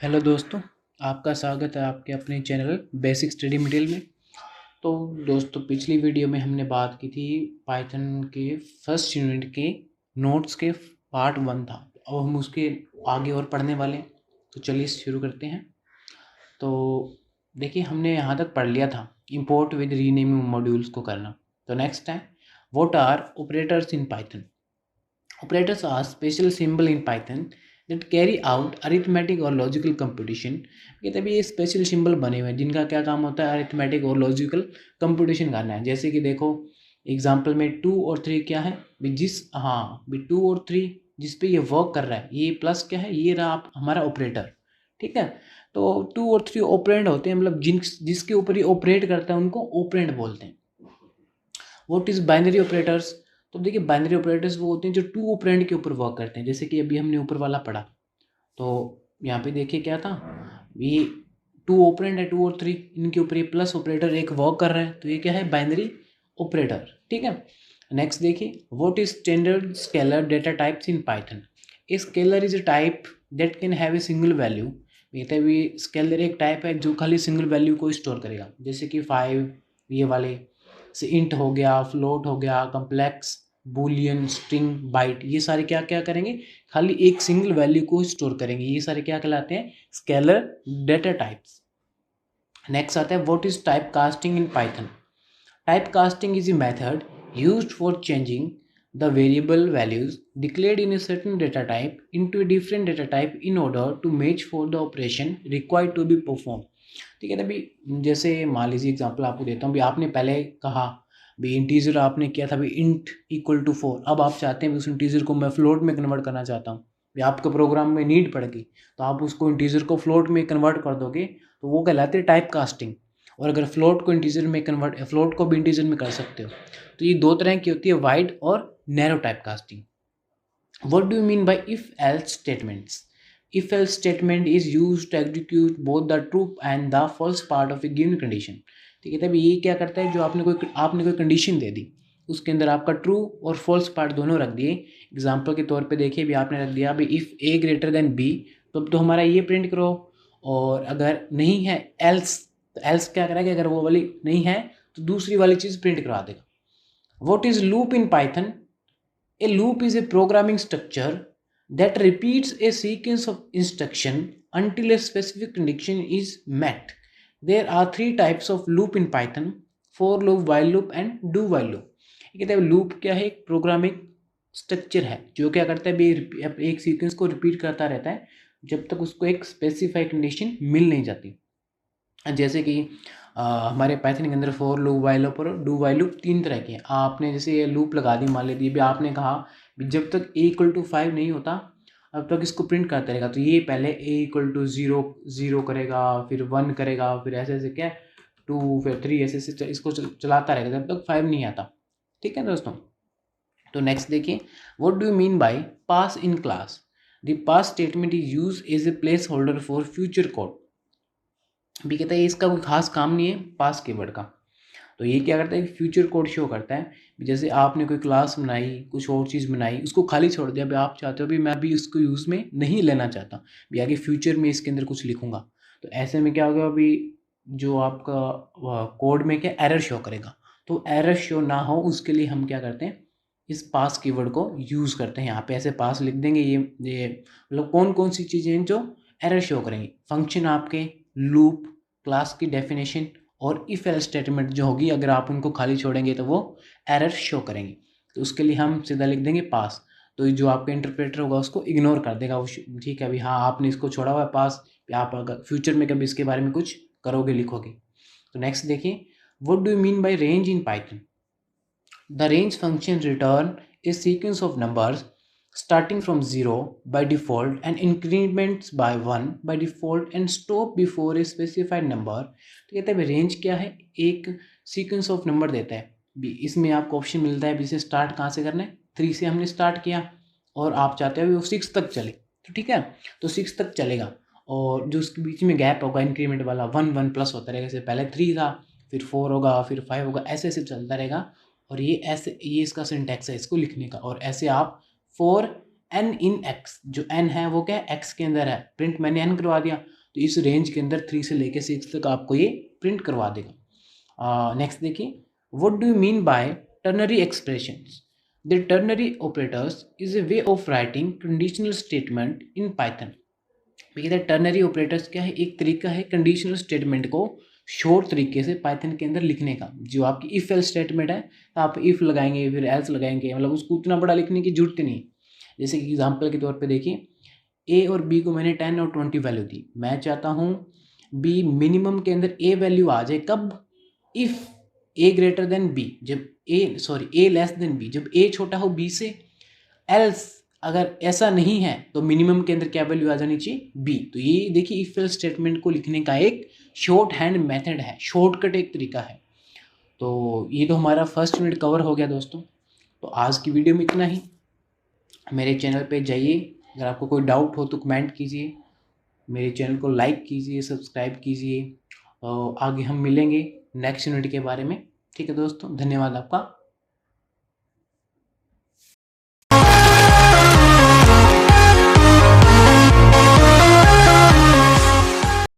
Hello दोस्तों, आपका स्वागत है आपके अपने चैनल बेसिक स्टडी मटेरियल में। तो दोस्तों, पिछली वीडियो में हमने बात की थी पाइथन के फर्स्ट यूनिट के नोट्स के पार्ट 1 था। अब हम उसके आगे और पढ़ने वाले हैं, तो चलिए शुरू करते हैं। तो देखिए, हमने यहाँ तक पढ़ लिया था इंपोर्ट विद रीनेमिंग मॉड्यूल्स को करना। तो नेक्स्ट है, what are operators in Python. Operators are special symbol in Python that carry out arithmetic और logical computation। कहते हैं ये स्पेशल सिंबल बने हुए हैं जिनका क्या काम होता है, अरिथमेटिक और लॉजिकल कंप्यूटेशन करना है। जैसे कि देखो एग्जांपल में 2 और 3 क्या है भी, भी 2 और 3 जिस पे ये वर्क कर रहा है, ये प्लस क्या है, ये रहा हमारा ऑपरेटर। ठीक है, तो 2 और 3 ऑपरेंड होते हैं, मतलब जिसके ऊपर ये ऑपरेट करता है उनको ऑपरेंड बोलते हैं। What is binary operators. तो देखिए, बाइनरी ऑपरेटर्स वो होते हैं जो 2 ऑपरेंड के ऊपर वर्क करते हैं। जैसे कि अभी हमने ऊपर वाला पढ़ा, तो यहाँ पे देखिए क्या था, ये 2 ऑपरेंड है, 2 और 3, इनके ऊपर ये प्लस ऑपरेटर एक वर्क कर रहा है, तो ये क्या है, बाइनरी ऑपरेटर। ठीक है, नेक्स्ट देखिए, what is standard scaler data types in Python. A scalar is a type that can have a single value. कहते हैं भी स्केलर एक टाइप है जो खाली सिंगल वैल्यू को स्टोर करेगा। जैसे कि 5 ये वाले से इंट हो गया, फ्लोट हो गया, कम्प्लेक्स, बूलियन, स्ट्रिंग, बाइट, ये सारे क्या क्या करेंगे, खाली एक सिंगल वैल्यू को स्टोर करेंगे। ये सारे क्या कहलाते हैं, स्केलर डेटा टाइप्स। नेक्स्ट आता है, what is type casting in Python. Type casting is a method used for changing the variable values declared in a certain data type into a different data type in order to match for the operation required to be performed। ठीक है ना भाई, जैसे मान लीजिए example आपको देता हूँ भी, आपने पहले कहा भी इंटीजर आपने किया था भी इंट इक्वल टू 4। अब आप चाहते हैं भी उस इंटीजर को मैं फ्लोट में कन्वर्ट करना चाहता हूँ, भी आपके प्रोग्राम में नीड पड़ेगी, तो आप उसको इंटीजर को फ्लोट में कन्वर्ट कर दोगे, तो वो कहलाते हैं टाइप कास्टिंग। और अगर फ्लोट को इंटीजर में कन्वर्ट, फ्लोट को भी इंटीजर में कर सकते हो। तो ये दो तरह की होती है, वाइड और narrow type casting. What do you mean by if-else statements? If-else statement is used to execute both the true and the false part of a given condition। ठीक है, तभी ये क्या करता है, जो आपने कोई कंडीशन दे दी, उसके अंदर आपका ट्रू और फॉल्स पार्ट दोनों रख दिए। एग्जाम्पल के तौर पे देखिए, भी आपने रख दिया भी if A greater than B, तो हमारा ये प्रिंट करो। और अगर नहीं है एल्स, तो एल्स क्या करेगा, अगर वो वाली नहीं है तो दूसरी वाली चीज़ प्रिंट करवा देगा। What is loop in Python. A loop is a programming structure that repeats a sequence of instruction until a specific condition is met। There are 3 types of loop in Python: for loop, while loop and do while loop। ये कहते हैं loop क्या है, एक programming structure है जो क्या करता है, एक सीक्वेंस को रिपीट करता रहता है जब तक उसको एक स्पेसिफाइड कंडीशन मिल नहीं जाती। जैसे कि हमारे पाइथन के अंदर फॉर लूप, वाइल लूप और डू वाइल लूप 3 तरह के हैं। आपने जैसे ये लूप लगा दी, मान लीजिए भी आपने कहा भी जब तक ए इक्वल टू 5 नहीं होता अब तक इसको प्रिंट करता रहेगा। तो ये पहले ए इक्वल टू 0 करेगा, फिर 1 करेगा, फिर ऐसे ऐसे क्या 2, फिर 3, ऐसे ऐसे इसको चलाता रहेगा जब तक 5 नहीं आता। ठीक है दोस्तों, तो नेक्स्ट देखिए, what do you mean by pass in class. The pass statement is use as a placeholder for future code. भी कहता है इसका कोई खास काम नहीं है पास कीवर्ड का। तो ये क्या करता है, फ्यूचर कोड शो करता है। जैसे आपने कोई क्लास बनाई, कुछ और चीज़ बनाई, उसको खाली छोड़ दिया, अभी आप चाहते हो भी मैं अभी उसको यूज़ में नहीं लेना चाहता, भी आगे फ्यूचर में इसके अंदर कुछ लिखूंगा, तो ऐसे में क्या होगा, अभी जो आपका कोड में क्या एरर शो करेगा। तो एरर शो ना हो उसके लिए हम क्या करते हैं, इस पास कीवर्ड को यूज़ करते हैं। यहाँ पे ऐसे पास लिख देंगे, ये मतलब कौन कौन सी चीज़ें हैं जो एरर शो करेंगी, फंक्शन आपके, लूप, क्लास की डेफिनेशन और इफ एल्स स्टेटमेंट जो होगी, अगर आप उनको खाली छोड़ेंगे तो वो एरर शो करेंगे। तो उसके लिए हम सीधा लिख देंगे पास। तो जो आपका इंटरप्रेटर होगा उसको इग्नोर कर देगा वो, ठीक है अभी हाँ आपने इसको छोड़ा हुआ है पास, आप अगर फ्यूचर में कभी इसके बारे में कुछ करोगे, लिखोगे। तो नेक्स्ट देखिए, what do you mean bye range in Python. The range function return a sequence of numbers starting from 0 by default and increments by 1 by default and stop before a specified number। तो कहते हैं range क्या है, एक sequence of number देता है। भी इसमें आपको ऑप्शन मिलता है भी इसे स्टार्ट कहाँ से करना है, 3 से हमने स्टार्ट किया और आप चाहते हो वो 6 तक चले, तो ठीक है, तो 6 तक चलेगा। और जो उसके बीच में गैप होगा इंक्रीमेंट वाला 1 1 प्लस होता रहेगा, जैसे पहले 3 था, फिर 4 होगा, फिर 5 होगा, ऐसे ऐसे चलता रहेगा। और ये ऐसे, ये इसका सिंटैक्स है इसको लिखने का। और ऐसे आप फॉर एन इन एक्स, जो एन है वो क्या है, एक्स के अंदर है, प्रिंट मैंने एन करवा दिया, तो इस रेंज के अंदर 3 से लेके 6 तक आपको ये प्रिंट करवा देगा। नेक्स्ट देखिए, what do you mean bye ternary expressions? The ternary operators is a way of writing conditional statement in Python. देखिए टर्नरी ऑपरेटर्स क्या है, एक तरीका है कंडीशनल स्टेटमेंट को शॉर्ट तरीके से पाइथन के अंदर लिखने का। जो आपकी इफ एल्स स्टेटमेंट है तो आप इफ लगाएंगे फिर एल्स लगाएंगे, मतलब उसको उतना बड़ा लिखने की जरूरत नहीं है। जैसे कि एग्जांपल के तौर पे देखिए, ए और बी को मैंने 10 और 20 वैल्यू दी, मैं चाहता हूँ बी मिनिमम के अंदर ए वैल्यू आ जाए, कब? If A greater than B, जब ए लेस देन बी, जब ए छोटा हो बी से। एल्स अगर ऐसा नहीं है तो मिनिमम के अंदर क्या वैल्यू आ जानी चाहिए? बी। तो ये देखिए इफ एल्स स्टेटमेंट को लिखने का एक शॉर्ट हैंड मेथड है, शॉर्टकट एक तरीका है। तो ये तो हमारा फर्स्ट यूनिट कवर हो गया दोस्तों। तो आज की वीडियो में इतना ही। मेरे चैनल पे जाइए, अगर आपको कोई डाउट हो तो कमेंट कीजिए, मेरे चैनल को लाइक कीजिए, सब्सक्राइब कीजिए। आगे हम मिलेंगे नेक्स्ट यूनिट के बारे में। ठीक है दोस्तों, धन्यवाद आपका।